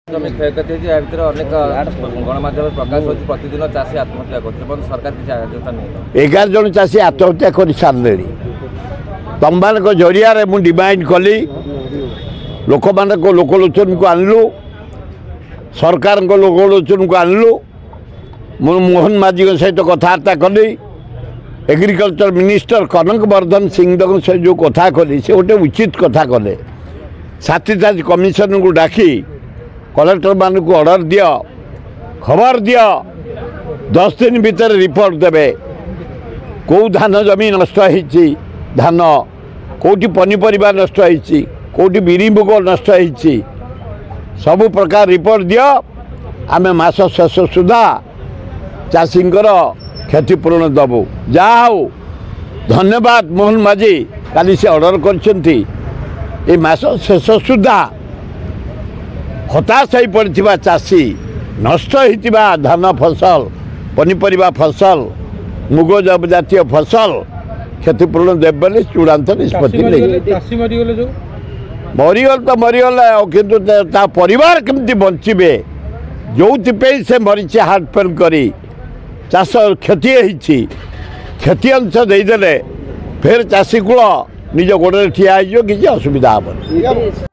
जमी क्षयक्षति अनेक गणमाध्यम प्रकाश हो प्रतिदिन चाषी आत्महत्या कर सरकार किसी आयोजन नहीं 11 जन चाषी आत्महत्या कर सारे तुम मान जरिया मुझे डिमांड कली लोक मान लोकलोचन को आनलु सरकार लोकलोचन को आनलु मोहन माझी सहित कथबार्ता कली एग्रीकल्चर मिनिस्टर कनक वर्धन सिंह से जो कथा कली से गोटे उचित कथा कले साथी साथी कमिशन को डाकी कलेक्टर मान को ऑर्डर दियो खबर दियो 10 दिन भीतर रिपोर्ट देवे कौ धान जमी नष्ट होती धान कौटी पनीपरिया नष्ट होती कौटी बिरी मुग नष्ट होती सबु प्रकार रिपोर्ट दियो आमे मास शेष सुधा चाषींकर क्षतिपूरण दबु जहा हो धन्यवाद मोहन माझी काली से ऑर्डर कर मास शेष सुधा हताश हो पड़ा चाषी नष्ट होता धान फसल पनीपरिया फसल मुग जातीय फसल क्षतिपूरण देव बोले चूड़ांत निष्पत्ति मरीगल तो मरीगल किंतु परिवार केमती बचे जो से मरी हार्ट पेन करी चाष क्षति क्षति अंश देदेले फिर चाषी कूल निज गोड़े ठिया किसी असुविधा हे।